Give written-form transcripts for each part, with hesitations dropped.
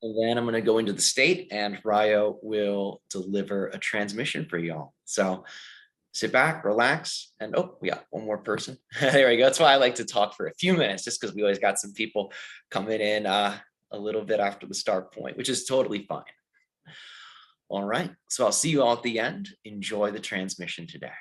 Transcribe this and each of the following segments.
And then I'm going to go into the state and Ryo will deliver a transmission for y'all. So sit back, relax, and oh, we got one more person. There we go. That's why I like to talk for a few minutes, just because we always got some people coming in a little bit after the start point, which is totally fine. All right. So I'll see you all at the end. Enjoy the transmission today.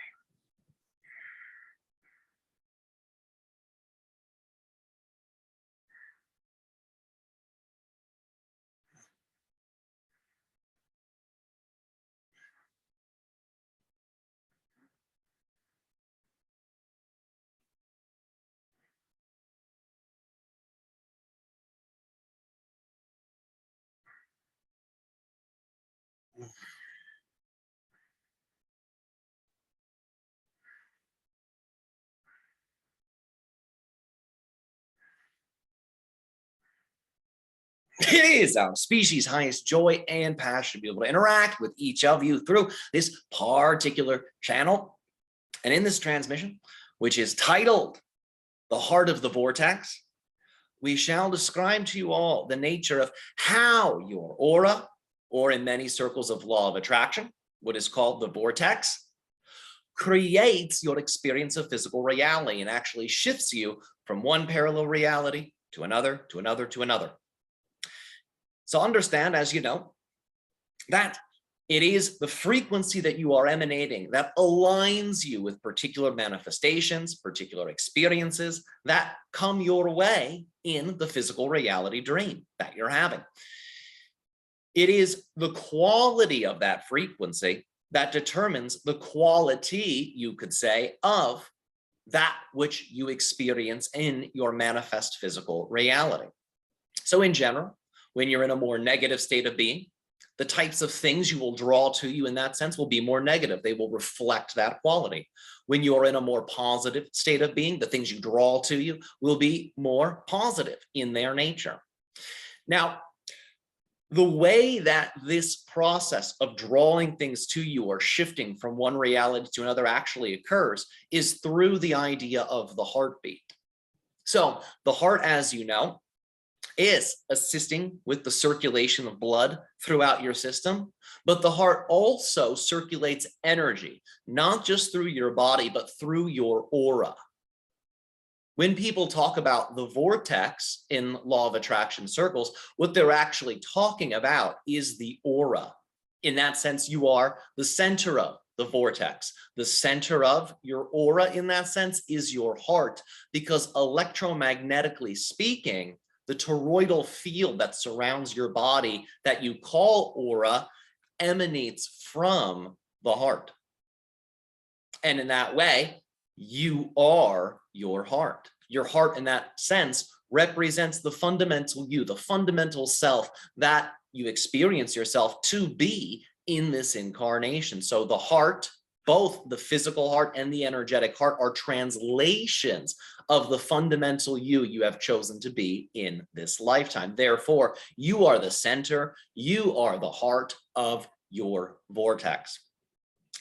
It is our species' highest joy and passion to be able to interact with each of you through this particular channel. And in this transmission, which is titled The Heart of the Vortex, we shall describe to you all the nature of how your aura, or in many circles of law of attraction, what is called the vortex, creates your experience of physical reality and actually shifts you from one parallel reality to another, to another, to another. So understand, as you know, that it is the frequency that you are emanating that aligns you with particular manifestations, particular experiences that come your way in the physical reality dream that you're having. It is the quality of that frequency that determines the quality, you could say, of that which you experience in your manifest physical reality. So in general, when you're in a more negative state of being, the types of things you will draw to you in that sense will be more negative. They will reflect that quality. When you're in a more positive state of being, the things you draw to you will be more positive in their nature. Now, the way that this process of drawing things to you or shifting from one reality to another actually occurs is through the idea of the heartbeat. So the heart, as you know, is assisting with the circulation of blood throughout your system, but the heart also circulates energy, not just through your body, but through your aura. When people talk about the vortex in law of attraction circles, what they're actually talking about is the aura. In that sense, you are the center of the vortex. The center of your aura in that sense is your heart, because electromagnetically speaking, the toroidal field that surrounds your body that you call aura emanates from the heart. And in that way, you are your heart. Your heart in that sense represents the fundamental you, the fundamental self that you experience yourself to be in this incarnation. So the heart, both the physical heart and the energetic heart, are translations of the fundamental you have chosen to be in this lifetime. Therefore, you are the center, you are the heart of your vortex.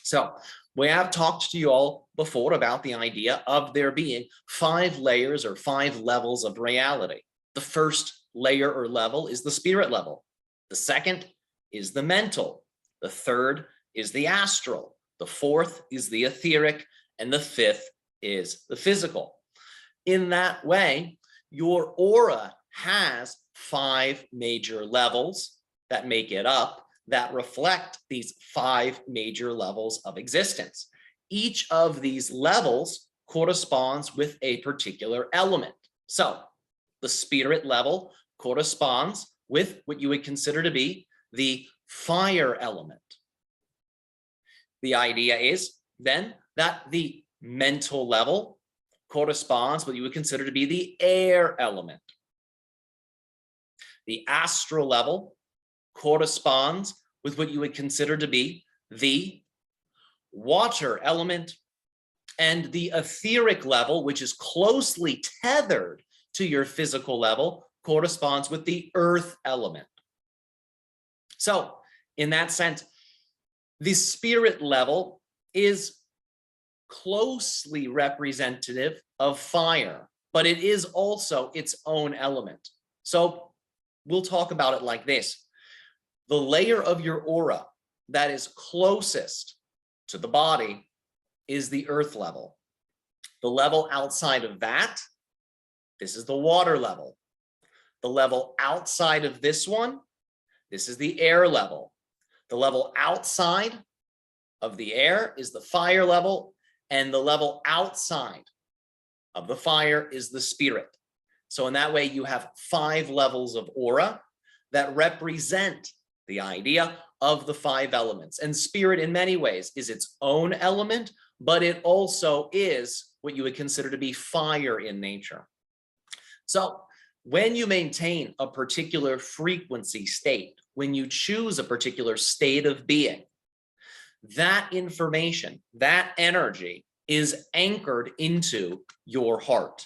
So we have talked to you all before about the idea of there being 5 layers or 5 levels of reality. The first layer or level is the spirit level. The second is the mental. The third is the astral. The fourth is the etheric. And the fifth is the physical. In that way, your aura has 5 major levels that make it up, that reflect these 5 major levels of existence. Each of these levels corresponds with a particular element. So the spirit level corresponds with what you would consider to be the fire element. The idea is then that the mental level corresponds with what you would consider to be the air element. The astral level corresponds with what you would consider to be the water element, and the etheric level, which is closely tethered to your physical level, corresponds with the earth element. So in that sense, the spirit level is closely representative of fire, but it is also its own element. So we'll talk about it like this. The layer of your aura that is closest to the body is the earth level. The level outside of that, this is the water level. The level outside of this one, this is the air level. The level outside of the air is the fire level, and the level outside of the fire is the spirit. So in that way, you have 5 levels of aura that represent the idea of the 5 elements. And spirit, in many ways, is its own element, but it also is what you would consider to be fire in nature. So when you maintain a particular frequency state, when you choose a particular state of being, that information, that energy is anchored into your heart.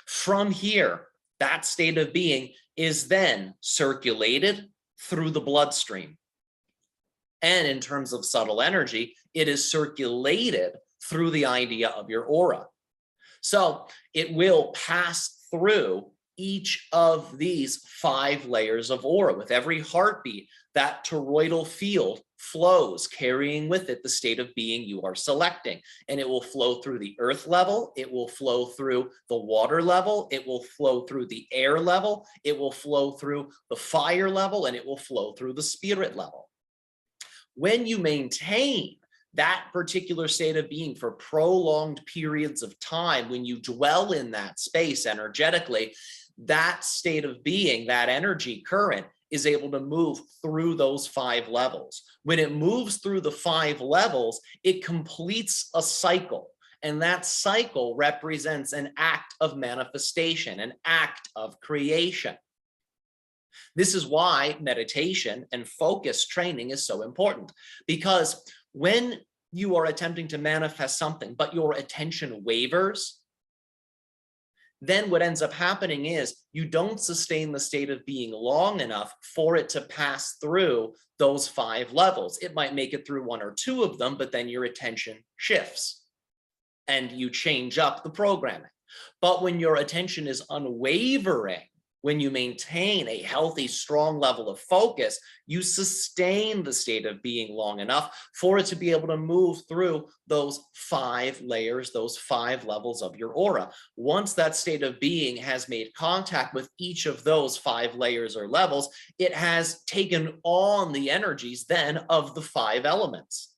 From here, that state of being is then circulated through the bloodstream. And in terms of subtle energy, it is circulated through the idea of your aura. So it will pass through each of these 5 layers of aura. With every heartbeat, that toroidal field flows, carrying with it the state of being you are selecting. And it will flow through the earth level, it will flow through the water level, it will flow through the air level, it will flow through the fire level, and it will flow through the spirit level. When you maintain that particular state of being for prolonged periods of time, when you dwell in that space energetically, that state of being, that energy current, is able to move through those 5 levels. When it moves through the 5 levels, it completes a cycle. And that cycle represents an act of manifestation, an act of creation. This is why meditation and focus training is so important, because when you are attempting to manifest something, but your attention wavers, then what ends up happening is you don't sustain the state of being long enough for it to pass through those 5 levels. It might make it through 1 or 2 of them, but then your attention shifts and you change up the programming. But when your attention is unwavering, when you maintain a healthy, strong level of focus, you sustain the state of being long enough for it to be able to move through those 5 layers, those 5 levels of your aura. Once that state of being has made contact with each of those 5 layers or levels, it has taken on the energies then of the 5 elements.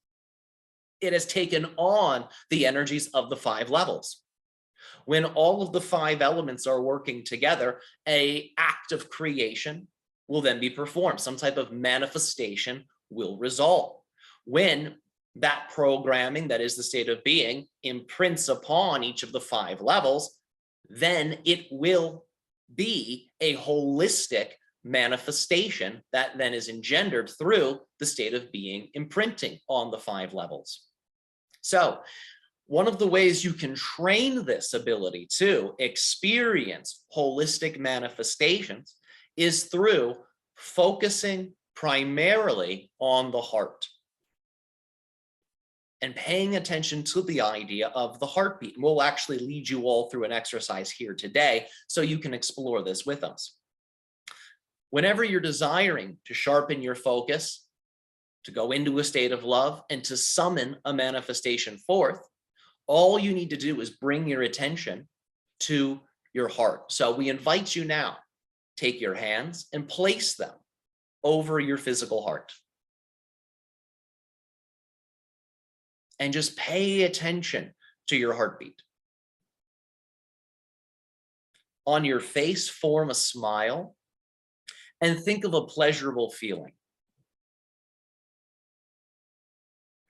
It has taken on the energies of the 5 levels. When all of the 5 elements are working together, an act of creation will then be performed. Some type of manifestation will result. When that programming, that is the state of being, imprints upon each of the 5 levels, then it will be a holistic manifestation that then is engendered through the state of being imprinting on the 5 levels. So, one of the ways you can train this ability to experience holistic manifestations is through focusing primarily on the heart and paying attention to the idea of the heartbeat. And we'll actually lead you all through an exercise here today so you can explore this with us. Whenever you're desiring to sharpen your focus, to go into a state of love, and to summon a manifestation forth, all you need to do is bring your attention to your heart. So we invite you now, take your hands and place them over your physical heart. And just pay attention to your heartbeat. On your face, form a smile and think of a pleasurable feeling.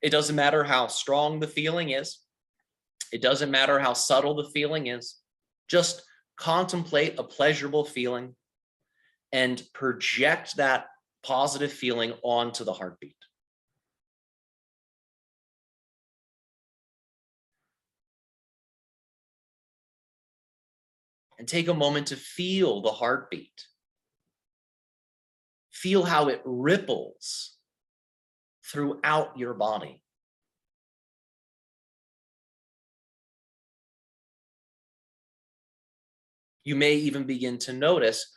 It doesn't matter how strong the feeling is. It doesn't matter how subtle the feeling is. Just contemplate a pleasurable feeling and project that positive feeling onto the heartbeat. And take a moment to feel the heartbeat. Feel how it ripples throughout your body. You may even begin to notice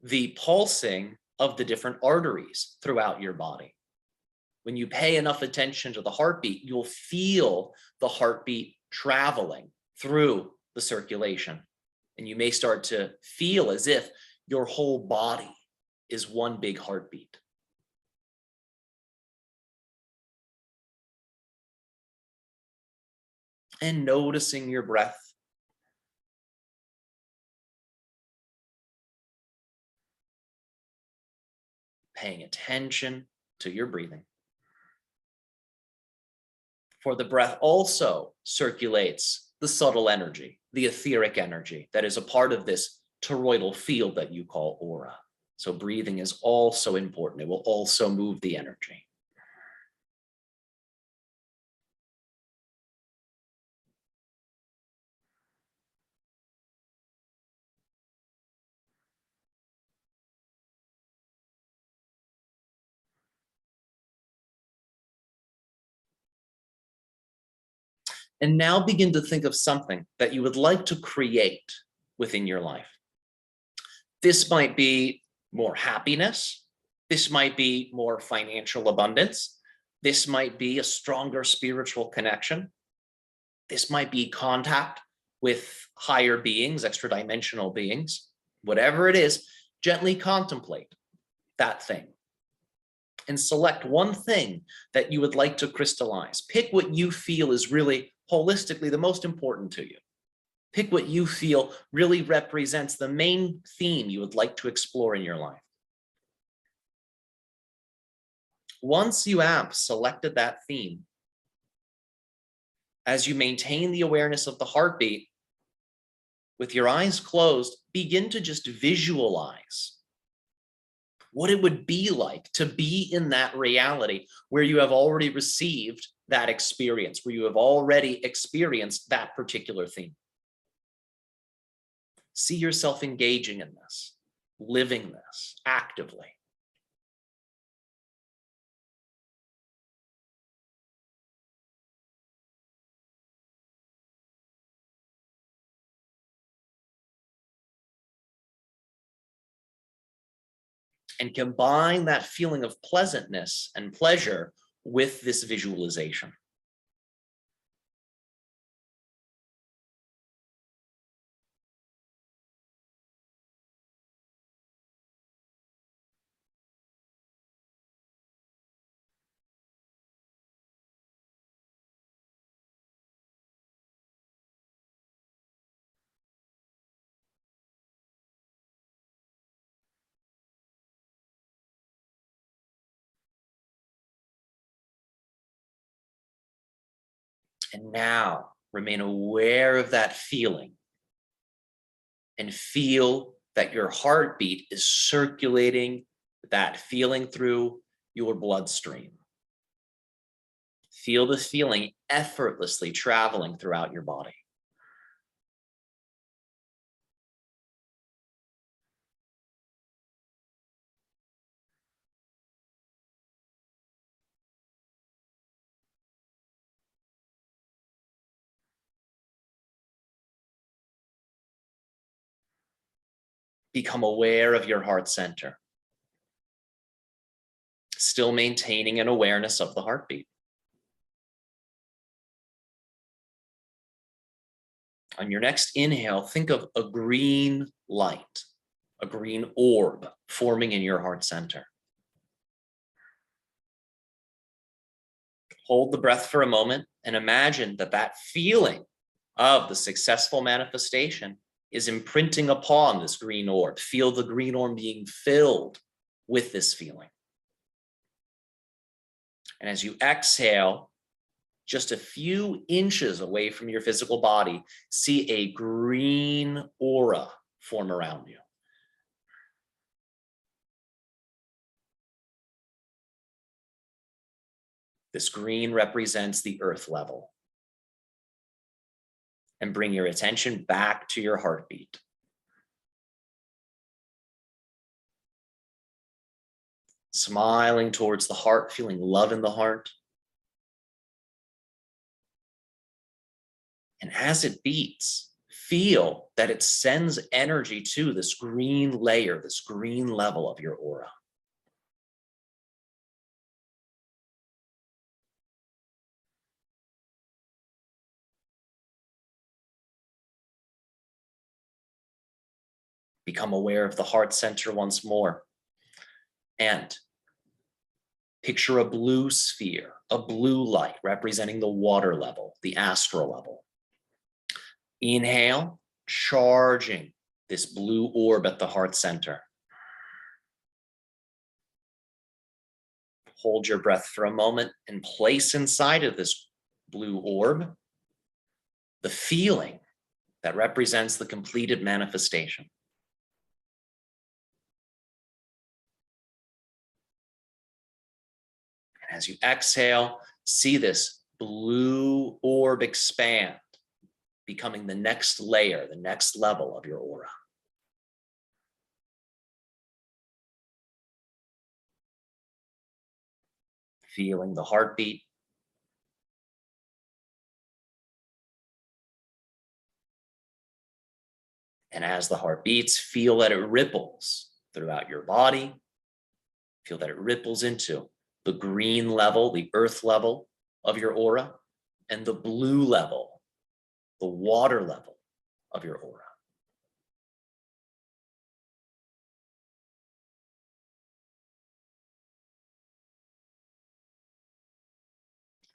the pulsing of the different arteries throughout your body. When you pay enough attention to the heartbeat, you'll feel the heartbeat traveling through the circulation. And you may start to feel as if your whole body is one big heartbeat. And noticing your breath. Paying attention to your breathing. For the breath also circulates the subtle energy, the etheric energy that is a part of this toroidal field that you call aura. So breathing is also important. It will also move the energy. And now begin to think of something that you would like to create within your life. This might be more happiness. This might be more financial abundance. This might be a stronger spiritual connection. This might be contact with higher beings, extra dimensional beings. Whatever it is, gently contemplate that thing and select one thing that you would like to crystallize. Pick what you feel is really holistically the most important to you. Pick what you feel really represents the main theme you would like to explore in your life. Once you have selected that theme, as you maintain the awareness of the heartbeat, with your eyes closed, begin to just visualize what it would be like to be in that reality where you have already received that experience, where you have already experienced that particular theme. See yourself engaging in this, living this actively. And combine that feeling of pleasantness and pleasure with this visualization. And now remain aware of that feeling and feel that your heartbeat is circulating that feeling through your bloodstream. Feel the feeling effortlessly traveling throughout your body. Become aware of your heart center, still maintaining an awareness of the heartbeat. On your next inhale, think of a green light, a green orb forming in your heart center. Hold the breath for a moment and imagine that that feeling of the successful manifestation is imprinting upon this green orb. Feel the green orb being filled with this feeling. And as you exhale, just a few inches away from your physical body, see a green aura form around you. This green represents the earth level. And bring your attention back to your heartbeat. Smiling towards the heart, feeling love in the heart. And as it beats, feel that it sends energy to this green layer, this green level of your aura. Become aware of the heart center once more. And picture a blue sphere, a blue light representing the water level, the astral level. Inhale, charging this blue orb at the heart center. Hold your breath for a moment and place inside of this blue orb the feeling that represents the completed manifestation. And as you exhale, see this blue orb expand, becoming the next layer, the next level of your aura. Feeling the heartbeat. And as the heart beats, feel that it ripples throughout your body. Feel that it ripples into the green level, the earth level of your aura, and the blue level, the water level of your aura.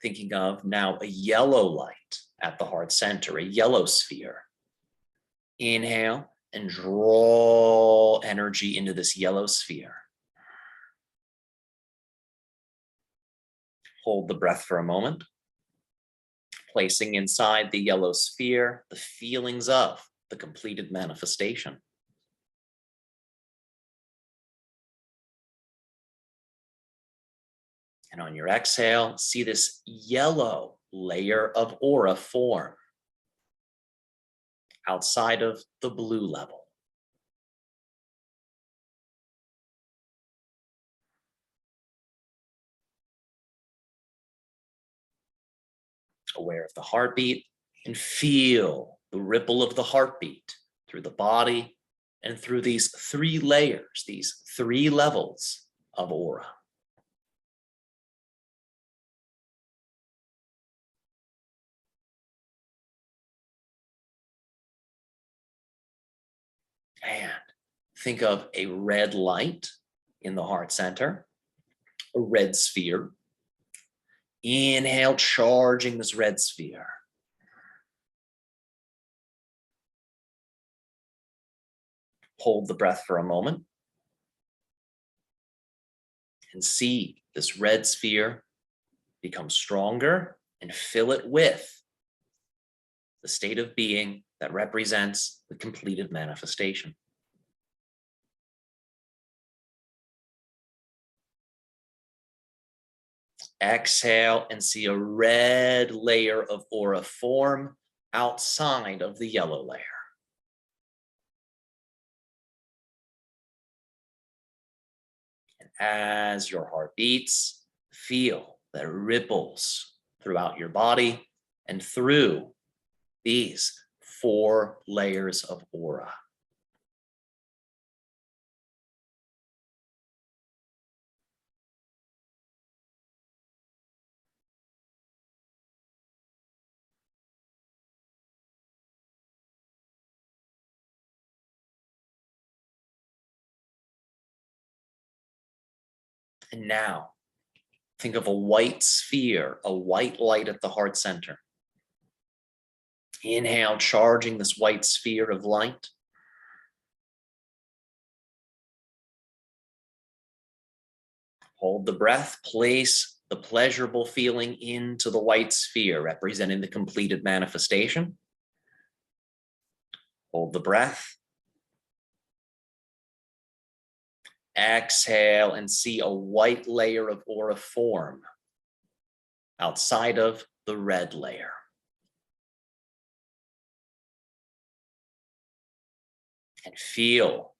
Thinking of now a yellow light at the heart center, a yellow sphere. Inhale and draw energy into this yellow sphere. Hold the breath for a moment, placing inside the yellow sphere the feelings of the completed manifestation. And on your exhale, see this yellow layer of aura form outside of the blue level. Aware of the heartbeat and feel the ripple of the heartbeat through the body and through these three layers, these three levels of aura. And think of a red light in the heart center, a red sphere. Inhale, charging this red sphere. Hold the breath for a moment and see this red sphere become stronger and fill it with the state of being that represents the completed manifestation. Exhale and see a red layer of aura form outside of the yellow layer. And as your heart beats, feel that it ripples throughout your body and through these 4 layers of aura. And now, think of a white sphere, a white light at the heart center. Inhale, charging this white sphere of light. Hold the breath, place the pleasurable feeling into the white sphere, representing the completed manifestation. Hold the breath. Exhale and see a white layer of aura form outside of the red layer. And feel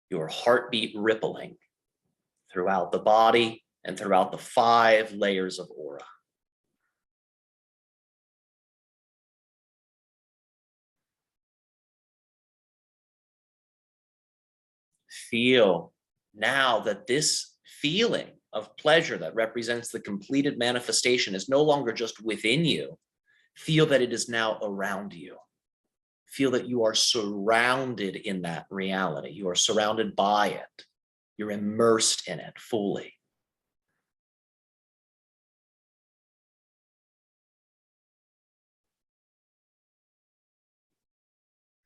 your heartbeat rippling throughout the body and throughout the 5 layers of aura. Feel now that this feeling of pleasure that represents the completed manifestation is no longer just within you. Feel that it is now around you. Feel that you are surrounded in that reality. You are surrounded by it. You're immersed in it fully.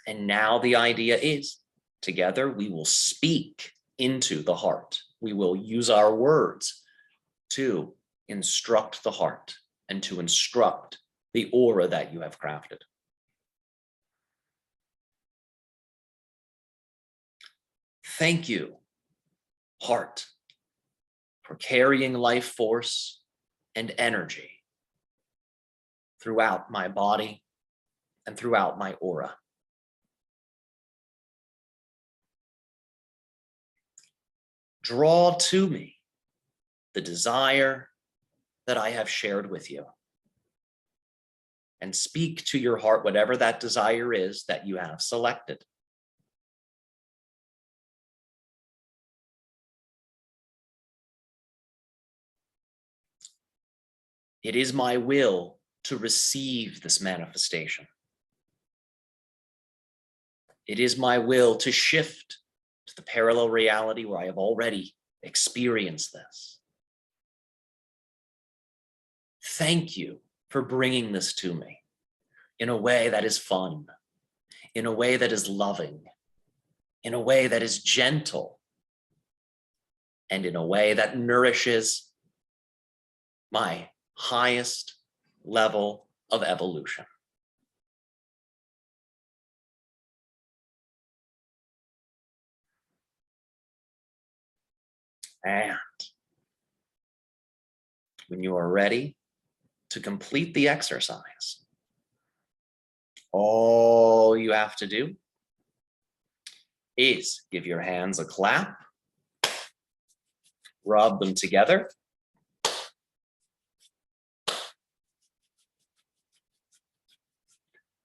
And now the idea is, together we will speak into the heart. We will use our words to instruct the heart and to instruct the aura that you have crafted. Thank you, heart, for carrying life force and energy throughout my body and throughout my aura. Draw to me the desire that I have shared with you, and speak to your heart whatever that desire is that you have selected. It is my will to receive this manifestation. It is my will to shift to the parallel reality where I have already experienced this. Thank you for bringing this to me in a way that is fun, in a way that is loving, in a way that is gentle, and in a way that nourishes my highest level of evolution. And when you are ready to complete the exercise, all you have to do is give your hands a clap, rub them together,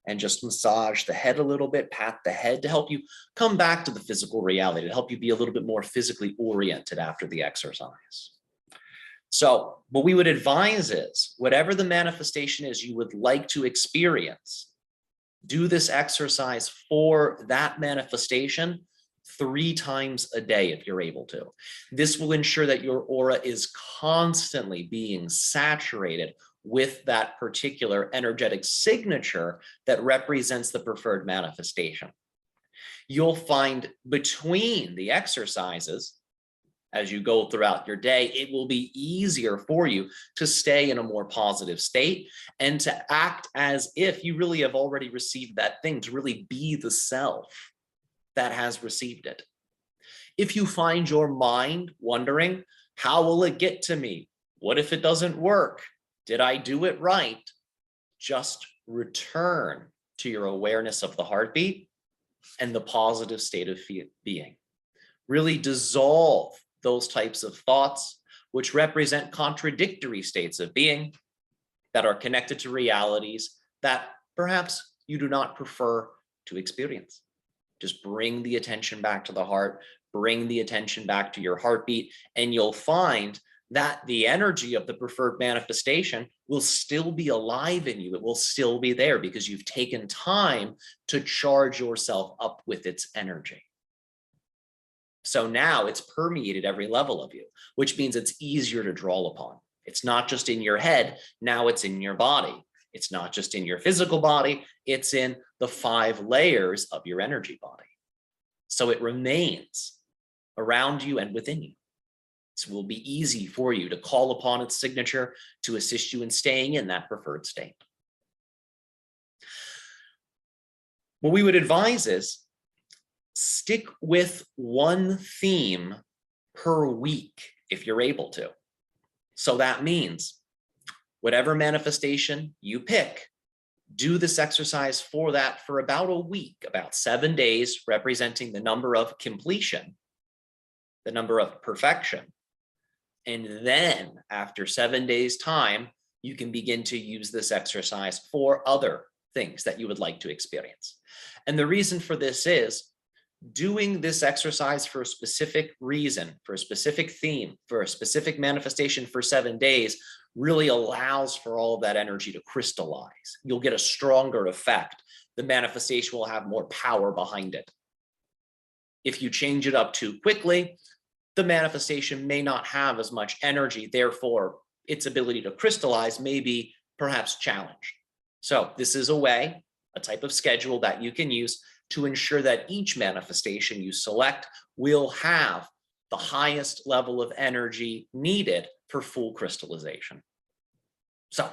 and just massage the head a little bit, pat the head to help you come back to the physical reality, to help you be a little bit more physically oriented after the exercise. So what we would advise is, whatever the manifestation is you would like to experience, do this exercise for that manifestation 3 times a day if you're able to. This will ensure that your aura is constantly being saturated with that particular energetic signature that represents the preferred manifestation. You'll find between the exercises, as you go throughout your day, it will be easier for you to stay in a more positive state and to act as if you really have already received that thing, to really be the self that has received it. If you find your mind wondering, how will it get to me? What if it doesn't work? Did I do it right? Just return to your awareness of the heartbeat and the positive state of being. Really dissolve those types of thoughts, which represent contradictory states of being that are connected to realities that perhaps you do not prefer to experience. Just bring the attention back to the heart, bring the attention back to your heartbeat, and you'll find that the energy of the preferred manifestation will still be alive in you. It will still be there because you've taken time to charge yourself up with its energy. So now it's permeated every level of you, which means it's easier to draw upon. It's not just in your head, now it's in your body. It's not just in your physical body, it's in the 5 layers of your energy body. So it remains around you and within you. So it will be easy for you to call upon its signature to assist you in staying in that preferred state. What we would advise is stick with one theme per week if you're able to. So that means whatever manifestation you pick, do this exercise for that for about a week, about 7 days, representing the number of completion, the number of perfection. And then after 7 days time, you can begin to use this exercise for other things that you would like to experience. And the reason for this is doing this exercise for a specific reason, for a specific theme, for a specific manifestation for 7 days really allows for all of that energy to crystallize. You'll get a stronger effect. The manifestation will have more power behind it. If you change it up too quickly, the manifestation may not have as much energy. Therefore, its ability to crystallize may be perhaps challenged. So this is a way, a type of schedule that you can use to ensure that each manifestation you select will have the highest level of energy needed for full crystallization. So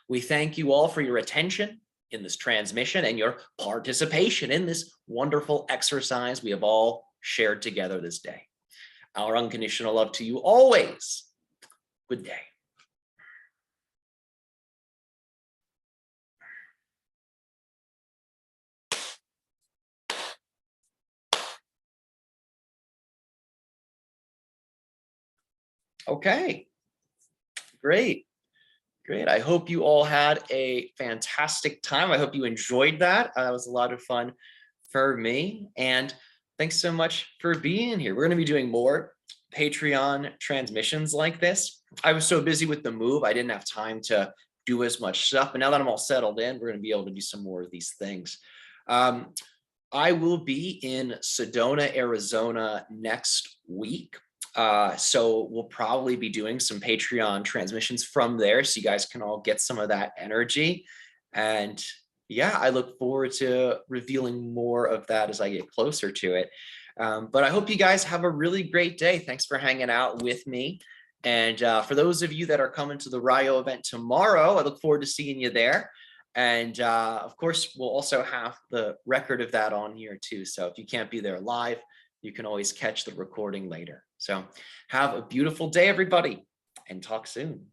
we thank you all for your attention in this transmission and your participation in this wonderful exercise we have all shared together this day. Our unconditional love to you always. Good day. Okay, great. Great. I hope you all had a fantastic time. I hope you enjoyed that. It was a lot of fun for me. And thanks so much for being here. We're going to be doing more Patreon transmissions like this. I was so busy with the move, I didn't have time to do as much stuff. But now that I'm all settled in, we're going to be able to do some more of these things. I will be in Sedona, Arizona next week. So we'll probably be doing some Patreon transmissions from there, so you guys can all get some of that energy. And yeah, I look forward to revealing more of that as I get closer to it. But I hope you guys have a really great day. Thanks for hanging out with me. And for those of you that are coming to the Rio event tomorrow, I look forward to seeing you there. And of course, we'll also have the record of that on here too. So if you can't be there live, you can always catch the recording later. So have a beautiful day, everybody, and talk soon.